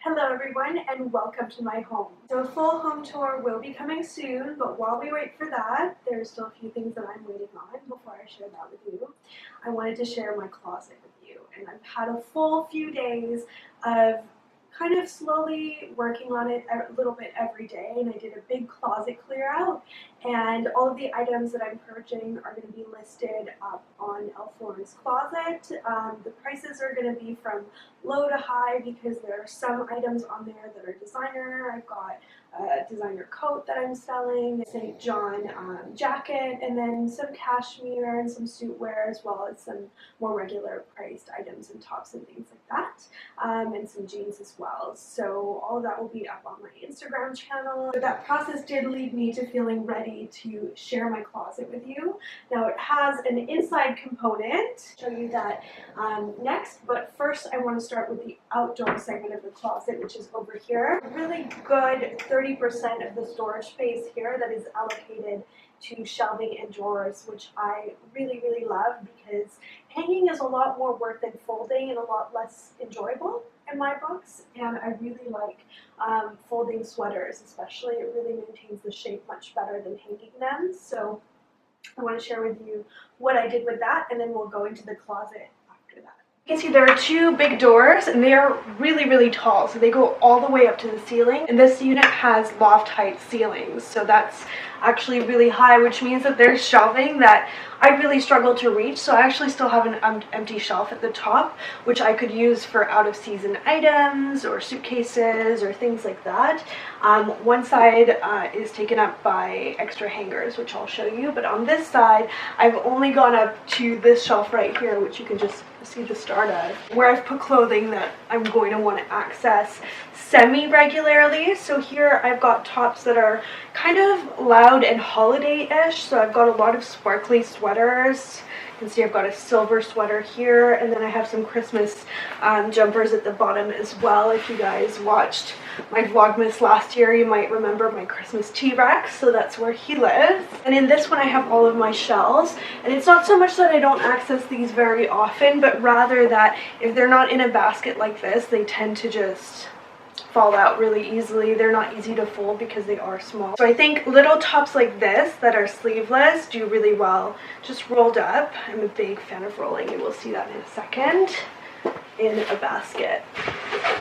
Hello everyone and welcome to my home. So a full home tour will be coming soon, but while we wait for that, there's still a few things that I'm waiting on before I share that with you. I wanted to share my closet with you, and I've had a full few days of kind of slowly working on it a little bit every day, and I did a big closet clear out, and all of the items that I'm purging are going to be listed up on Florence Closet. The prices are going to be from low to high because there are some items on there that are designer. I've got a designer coat that I'm selling, a St. John jacket, and then some cashmere and some suit wear, as well as some more regular priced items and tops and things like that, and some jeans as well. So all of that will be up on my Instagram channel. But that process did lead me to feeling ready to share my closet with you. Now it has an inside component. I'll show you that next, but first I want to start with the outdoor segment of the closet, which is over here. Really good 30% of the storage space here that is allocated to shelving and drawers, which I really love because hanging is a lot more work than folding and a lot less enjoyable in my books. And I really like folding sweaters, especially. It really maintains the shape much better than hanging them. So I want to share with you what I did with that, and then we'll go into the closet after that. You can see there are two big doors, and they are really tall, so they go all the way up to the ceiling. And this unit has loft height ceilings, so that's actually really high, which means that there's shelving that I really struggle to reach. So I actually still have an empty shelf at the top, which I could use for out-of-season items or suitcases or things like that. One side is taken up by extra hangers, which I'll show you, but on this side I've only gone up to this shelf right here, which you can just see the start of, where I've put clothing that I'm going to want to access semi-regularly. So here I've got tops that are kind of loud and holiday-ish, so I've got a lot of sparkly sweaters. You can see I've got a silver sweater here, and then I have some Christmas jumpers at the bottom as well. If you guys watched my Vlogmas last year, you might remember my Christmas T-Rex, so that's where he lives. And in this one I have all of my shells, and it's not so much that I don't access these very often, but rather that if they're not in a basket like this, they tend to just fall out really easily. They're not easy to fold because they are small. So I think little tops like this that are sleeveless do really well just rolled up. I'm a big fan of rolling. You will see that in a second in a basket.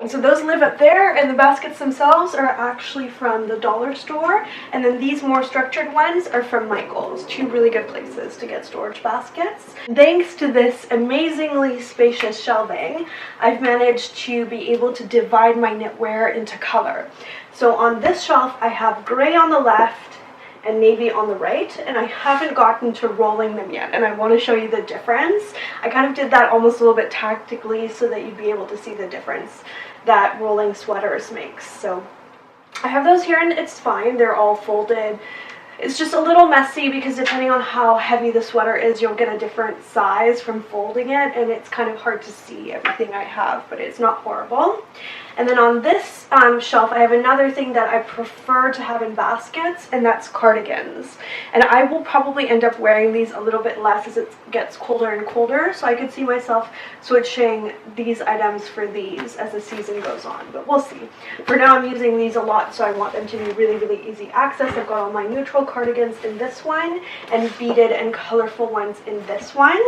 And so those live up there, and the baskets themselves are actually from the dollar store, and then these more structured ones are from Michael's. Two really good places to get storage baskets. Thanks to this amazingly spacious shelving, I've managed to be able to divide my knitwear into color. So on this shelf I have gray on the left and navy on the right, and I haven't gotten to rolling them yet, and I want to show you the difference. I kind of did that almost a little bit tactically so that you'd be able to see the difference that rolling sweaters makes. So I have those here, and it's fine. They're all folded. It's just a little messy because depending on how heavy the sweater is, you'll get a different size from folding it, and it's kind of hard to see everything I have, but it's not horrible. And then on this shelf, I have another thing that I prefer to have in baskets, and that's cardigans. And I will probably end up wearing these a little bit less as it gets colder and colder, so I could see myself switching these items for these as the season goes on, but we'll see. For now, I'm using these a lot, so I want them to be really easy access. I've got all my neutral cardigans in this one, and beaded and colorful ones in this one.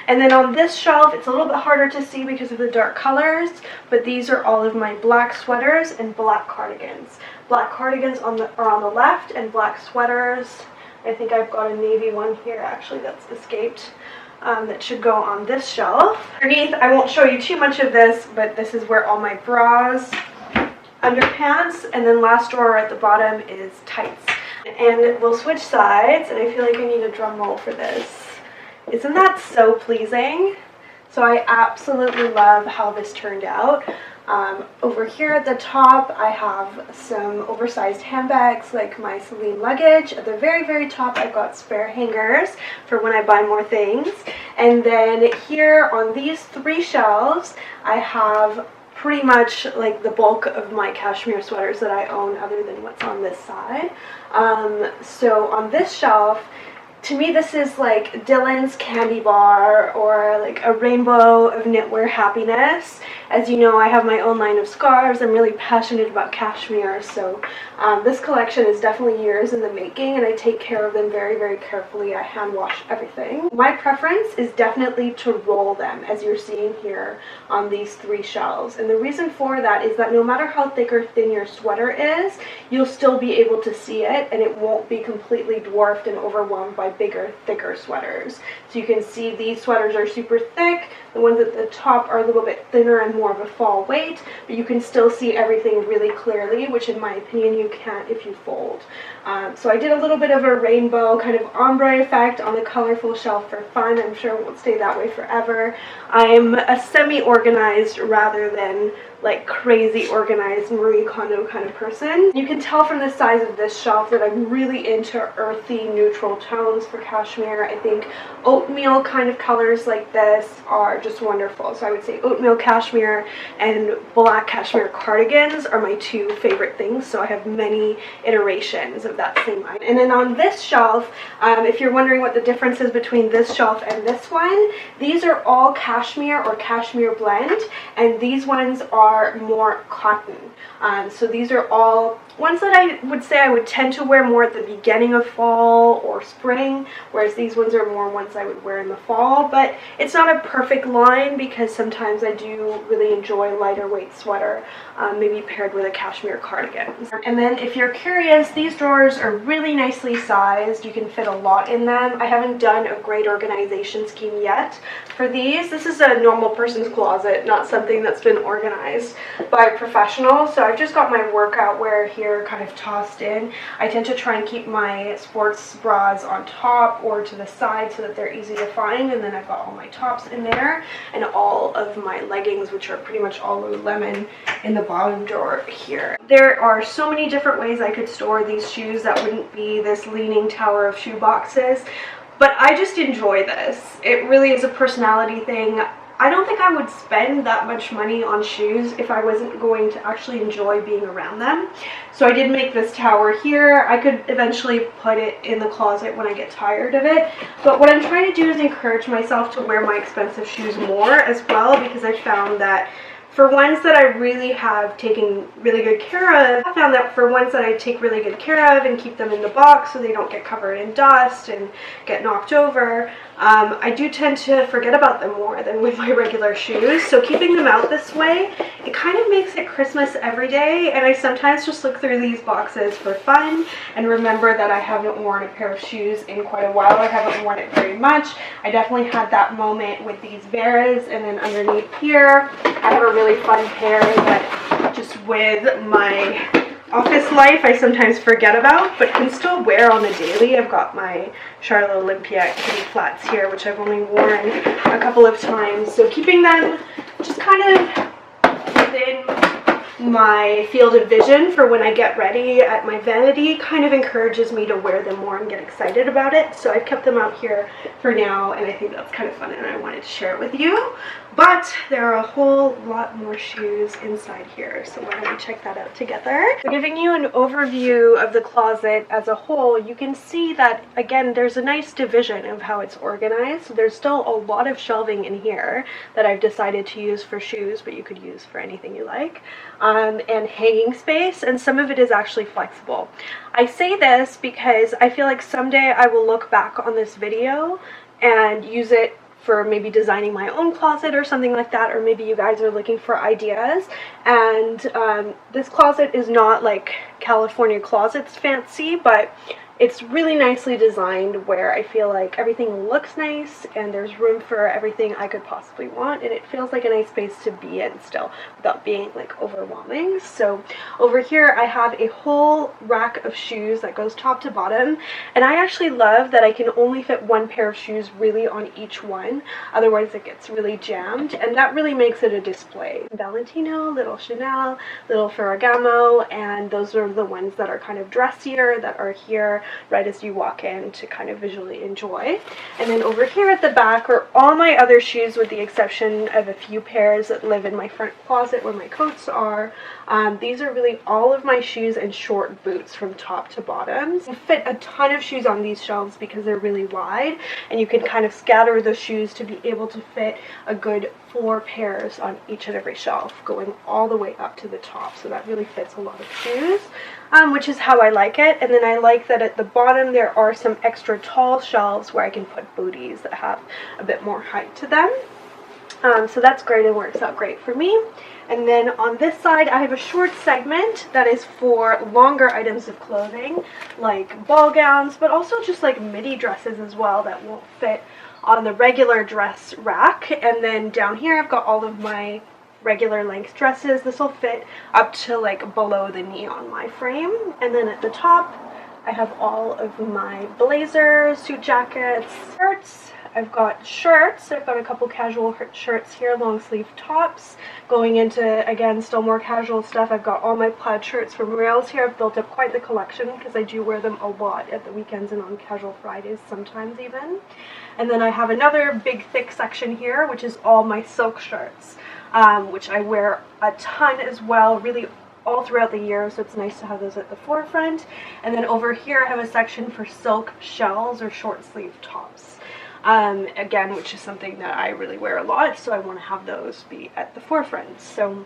And then on this shelf, it's a little bit harder to see because of the dark colors, but these are all of my black sweaters and black cardigans. Black cardigans are on the left, and black sweaters. I think I've got a navy one here actually that's escaped. That should go on this shelf. Underneath, I won't show you too much of this, but this is where all my bras, underpants, and then last drawer at the bottom is tights. And we'll switch sides, and I feel like I need a drum roll for this. Isn't that so pleasing? So I absolutely love how this turned out. Over here at the top, I have some oversized handbags like my Celine luggage. At the very top, I've got spare hangers for when I buy more things. And then here on these three shelves, I have pretty much like the bulk of my cashmere sweaters that I own, other than what's on this side. So on this shelf, to me this is like Dylan's candy bar, or like a rainbow of knitwear happiness. As you know, I have my own line of scarves. I'm really passionate about cashmere, so this collection is definitely years in the making, and I take care of them very, very carefully. I hand wash everything. My preference is definitely to roll them, as you're seeing here on these 3 shelves. And the reason for that is that no matter how thick or thin your sweater is, you'll still be able to see it, and it won't be completely dwarfed and overwhelmed by bigger, thicker sweaters. So you can see these sweaters are super thick. The ones at the top are a little bit thinner and more of a fall weight, but you can still see everything really clearly, which in my opinion you can't if you fold. So I did a little bit of a rainbow kind of ombre effect on the colorful shelf for fun. I'm sure it won't stay that way forever. I'm a semi-organized rather than like crazy organized Marie Kondo kind of person. You can tell from the size of this shelf that I'm really into earthy neutral tones for cashmere. I think oatmeal kind of colors like this are just wonderful. So I would say oatmeal cashmere and black cashmere cardigans are my 2 favorite things. So I have many iterations of that same line. And then on this shelf, if you're wondering what the difference is between this shelf and this one, these are all cashmere or cashmere blend, and these ones are more cotton. So these are all ones that I would say I would tend to wear more at the beginning of fall or spring, whereas these ones are more ones I would wear in the fall. But it's not a perfect line because sometimes I do really enjoy lighter weight sweater, maybe paired with a cashmere cardigan. And then if you're curious, these drawers are really nicely sized. You can fit a lot in them. I haven't done a great organization scheme yet for these. This is a normal person's closet, not something that's been organized by a professional. So I've just got my workout wear here kind of tossed in. I tend to try and keep my sports bras on top or to the side so that they're easy to find, and then I've got all my tops in there and all of my leggings, which are pretty much all Lululemon, in the bottom drawer here. There are so many different ways I could store these shoes that wouldn't be this leaning tower of shoe boxes, but I just enjoy this. It really is a personality thing. I don't think I would spend that much money on shoes if I wasn't going to actually enjoy being around them. So I did make this tower here. I could eventually put it in the closet when I get tired of it. But what I'm trying to do is encourage myself to wear my expensive shoes more as well, because I found that for ones that I really have taken really good care of, I found that for ones that I take really good care of and keep them in the box so they don't get covered in dust and get knocked over, I do tend to forget about them more than with my regular shoes. So keeping them out this way, it kind of makes it Christmas every day, and I sometimes just look through these boxes for fun and remember that I haven't worn a pair of shoes in quite a while. I haven't worn it very much. I definitely had that moment with these bears, and then underneath here I have a really fun pair that just with my office life I sometimes forget about but can still wear on the daily. I've got my Charlotte Olympia kitty flats here, which I've only worn a couple of times, so keeping them just kind of within my field of vision for when I get ready at my vanity kind of encourages me to wear them more and get excited about it. So I've kept them out here for now, and I think that's kind of fun, and I wanted to share it with you. But there are a whole lot more shoes inside here, so why don't we check that out together. So giving you an overview of the closet as a whole, you can see that, again, there's a nice division of how it's organized. So there's still a lot of shelving in here that I've decided to use for shoes, but you could use for anything you like, and hanging space, and some of it is actually flexible. I say this because I feel like someday I will look back on this video and use it for maybe designing my own closet or something like that, or maybe you guys are looking for ideas. And this closet is not like California Closets fancy, but it's really nicely designed where I feel like everything looks nice and there's room for everything I could possibly want, and it feels like a nice space to be in still without being like overwhelming. So over here I have a whole rack of shoes that goes top to bottom, and I actually love that I can only fit one pair of shoes really on each one, otherwise it gets really jammed, and that really makes it a display. Valentino, little Chanel, little Ferragamo, and those are the ones that are kind of dressier that are here right as you walk in to kind of visually enjoy. And then over here at the back are all my other shoes, with the exception of a few pairs that live in my front closet where my coats are. These are really all of my shoes and short boots from top to bottom. You fit a ton of shoes on these shelves because they're really wide, and you can kind of scatter the shoes to be able to fit a good 4 pairs on each and every shelf, going all the way up to the top, so that really fits a lot of shoes, which is how I like it. And then I like that at the bottom there are some extra tall shelves where I can put booties that have a bit more height to them. So that's great and works out great for me. And then on this side I have a short segment that is for longer items of clothing, like ball gowns, but also just like midi dresses as well that won't fit on the regular dress rack. And then down here I've got all of my regular length dresses. This will fit up to like below the knee on my frame. And then at the top I have all of my blazers, suit jackets, shirts. I've got shirts. I've got a couple casual shirts here, long sleeve tops. Going into, again, still more casual stuff, I've got all my plaid shirts from Rails here. I've built up quite the collection because I do wear them a lot at the weekends and on casual Fridays sometimes even. And then I have another big thick section here, which is all my silk shirts, which I wear a ton as well, really all throughout the year, so it's nice to have those at the forefront. And then over here I have a section for silk shells or short sleeve tops. Again, which is something that I really wear a lot, so I want to have those be at the forefront. So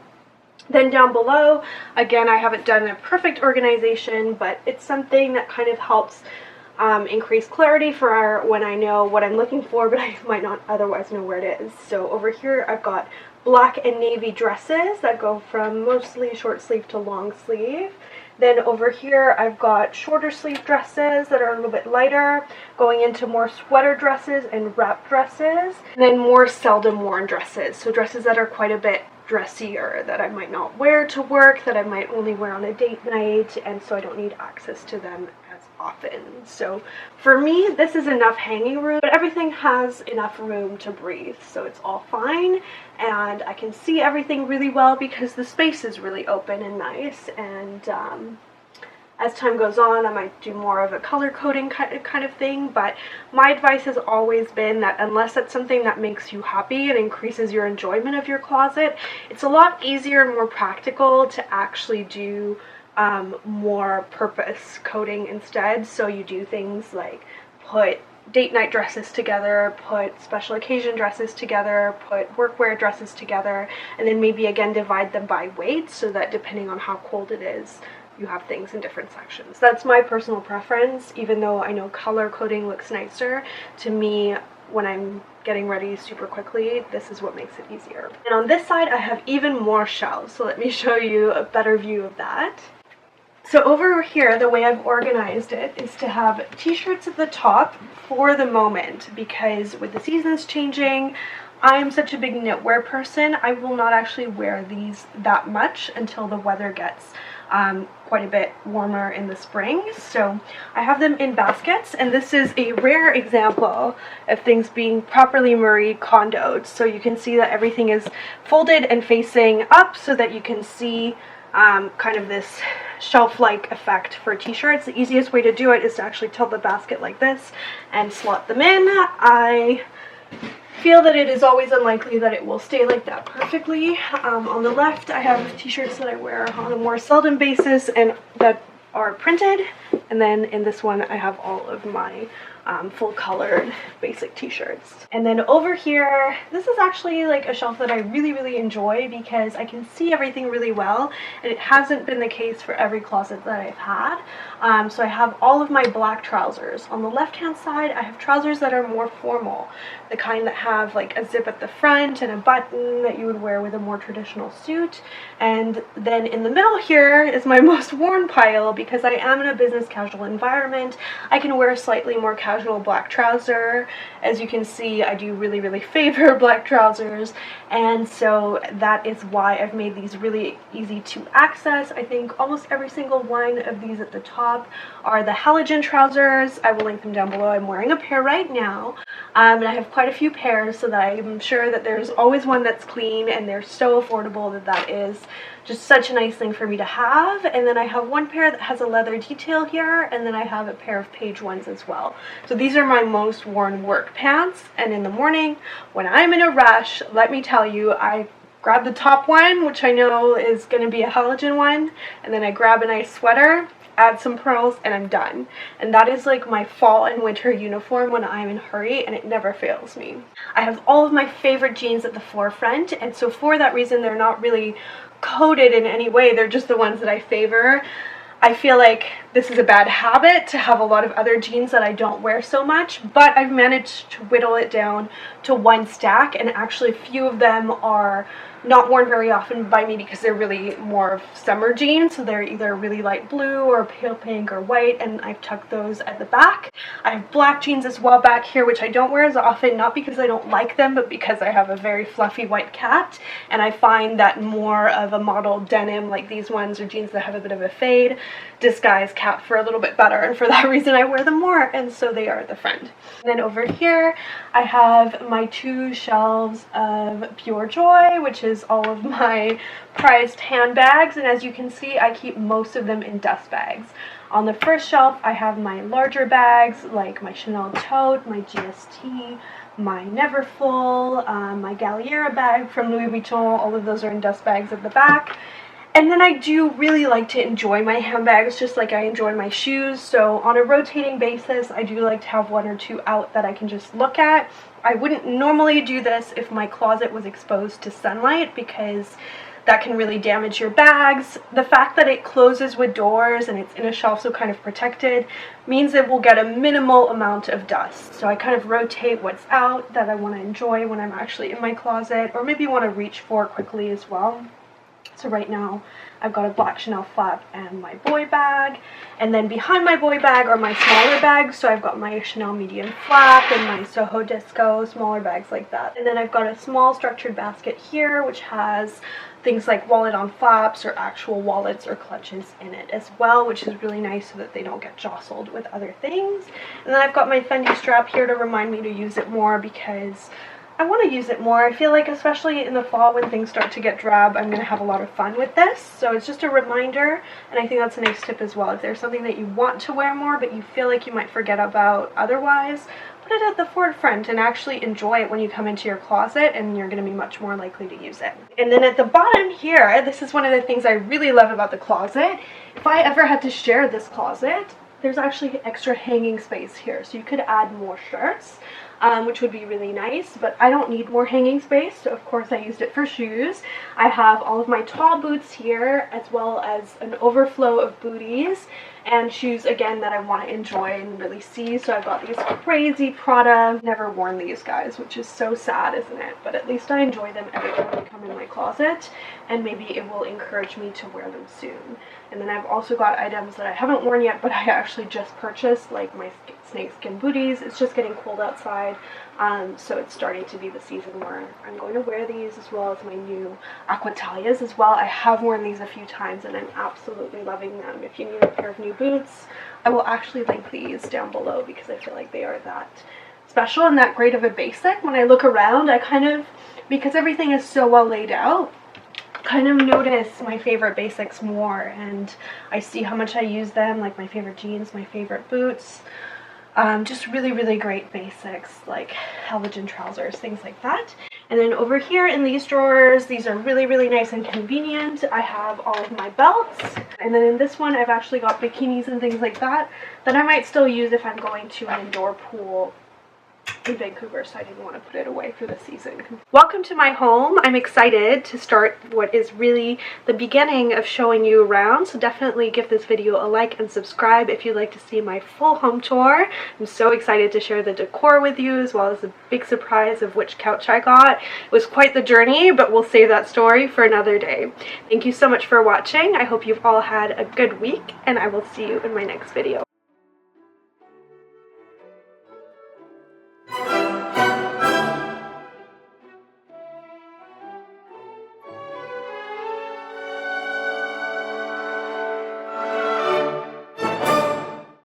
then down below, again, I haven't done a perfect organization, but it's something that kind of helps increase clarity for when I know what I'm looking for, but I might not otherwise know where it is. So over here I've got black and navy dresses that go from mostly short sleeve to long sleeve. Then over here I've got shorter sleeve dresses that are a little bit lighter, going into more sweater dresses and wrap dresses, and then more seldom worn dresses, so dresses that are quite a bit dressier, that I might not wear to work, that I might only wear on a date night, and so I don't need access to them as often. So for me, this is enough hanging room, but everything has enough room to breathe, so it's all fine, and I can see everything really well because the space is really open and nice. And as time goes on, I might do more of a color coding kind of thing, but my advice has always been that unless it's something that makes you happy and increases your enjoyment of your closet, it's a lot easier and more practical to actually do more purpose coding instead. So you do things like put date night dresses together, put special occasion dresses together, put workwear dresses together, and then maybe again divide them by weight so that depending on how cold it is, you have things in different sections. That's my personal preference, even though I know color coding looks nicer. To me, when I'm getting ready super quickly, this is what makes it easier. And on this side, I have even more shelves, so let me show you a better view of that. So over here, the way I've organized it is to have t-shirts at the top for the moment, because with the seasons changing, I'm such a big knitwear person, I will not actually wear these that much until the weather gets quite a bit warmer in the spring. So I have them in baskets, and this is a rare example of things being properly Marie Kondoed. So you can see that everything is folded and facing up so that you can see kind of this shelf-like effect for t-shirts. The easiest way to do it is to actually tilt the basket like this and slot them in. I feel that it is always unlikely that it will stay like that perfectly. On the left, I have t-shirts that I wear on a more seldom basis and that are printed, and then in this one I have all of my full colored basic t-shirts. And then over here, this is actually like a shelf that I really enjoy because I can see everything really well, and it hasn't been the case for every closet that I've had. So I have all of my black trousers. On the left hand side, I have trousers that are more formal, the kind that have like a zip at the front and a button that you would wear with a more traditional suit. And then in the middle here is my most worn pile, because I am in a business casual environment. I can wear a slightly more casual black trouser. As you can see, I do really favor black trousers, and so that is why I've made these really easy to access. I think almost every single one of these at the top are the Halogen Trousers. I will link them down below. I'm wearing a pair right now, and I have quite a few pairs, so that I'm sure that there's always one that's clean, and they're so affordable that that is just such a nice thing for me to have. And then I have one pair that has a leather detail here, and then I have a pair of page ones as well. So these are my most worn work pants, and in the morning when I'm in a rush, let me tell you, I grab the top one, which I know is going to be a halogen one, and then I grab a nice sweater, add some pearls, and I'm done. And that is like my fall and winter uniform when I'm in a hurry, and it never fails me. I have all of my favorite jeans at the forefront, and so for that reason they're not really coded in any way, they're just the ones that I favor. I feel like this is a bad habit to have a lot of other jeans that I don't wear so much, but I've managed to whittle it down to one stack, and actually a few of them are not worn very often by me because they're really more of summer jeans, so they're either really light blue or pale pink or white, and I've tucked those at the back. I have black jeans as well back here, which I don't wear as often, not because I don't like them, but because I have a very fluffy white cat, and I find that more of a model denim like these ones, or jeans that have a bit of a fade, disguise cat fur a little bit better, and for that reason I wear them more, and so they are at the front. And then over here I have my 2 shelves of Pure Joy, which is all of my prized handbags, and as you can see I keep most of them in dust bags. On the first shelf I have my larger bags like my Chanel tote, my GST, my Neverfull, my Galliera bag from Louis Vuitton. All of those are in dust bags at the back. And then I do really like to enjoy my handbags just like I enjoy my shoes, so on a rotating basis I do like to have 1 or 2 out that I can just look at. I wouldn't normally do this if my closet was exposed to sunlight because that can really damage your bags. The fact that it closes with doors and it's in a shelf so kind of protected means it will get a minimal amount of dust. So I kind of rotate what's out that I want to enjoy when I'm actually in my closet, or maybe want to reach for quickly as well. So right now I've got a black Chanel flap and my boy bag, and then behind my boy bag are my smaller bags. So I've got my Chanel medium flap and my Soho Disco, smaller bags like that. And then I've got a small structured basket here which has things like wallet on flaps or actual wallets or clutches in it as well, which is really nice so that they don't get jostled with other things. And then I've got my Fendi strap here to remind me to use it more because I want to use it more. I feel like especially in the fall when things start to get drab, I'm going to have a lot of fun with this. So it's just a reminder, and I think that's a nice tip as well. If there's something that you want to wear more but you feel like you might forget about otherwise, put it at the forefront and actually enjoy it when you come into your closet, and you're going to be much more likely to use it. And then at the bottom here, this is one of the things I really love about the closet. If I ever had to share this closet, there's actually extra hanging space here, so you could add more shirts. Which would be really nice, but I don't need more hanging space, so of course I used it for shoes. I have all of my tall boots here, as well as an overflow of booties and shoes again that I want to enjoy and really see. So I've got these crazy Prada. Never worn these guys, which is so sad, isn't it? But at least I enjoy them every time they come in my closet, and maybe it will encourage me to wear them soon. And then I've also got items that I haven't worn yet, but I actually just purchased, like my snakeskin booties. It's just getting cold outside, so it's starting to be the season where I'm going to wear these, as well as my new Aquatalias as well. I have worn these a few times and I'm absolutely loving them. If you need a pair of new boots, I will actually link these down below because I feel like they are that special and that great of a basic. When I look around, I kind of, because everything is so well laid out, kind of notice my favorite basics more, and I see how much I use them, like my favorite jeans, my favorite boots. Just really, really great basics like Halogen Trousers, things like that. And then over here in these drawers, these are really, really nice and convenient. I have all of my belts. And then in this one, I've actually got bikinis and things like that that I might still use if I'm going to an indoor pool in Vancouver, so I didn't want to put it away for the season. Welcome to my home. I'm excited to start what is really the beginning of showing you around, so definitely give this video a like and subscribe if you'd like to see my full home tour. I'm so excited to share the decor with you, as well as the big surprise of which couch I got. It was quite the journey, but we'll save that story for another day. Thank you so much for watching. I hope you've all had a good week, and I will see you in my next video.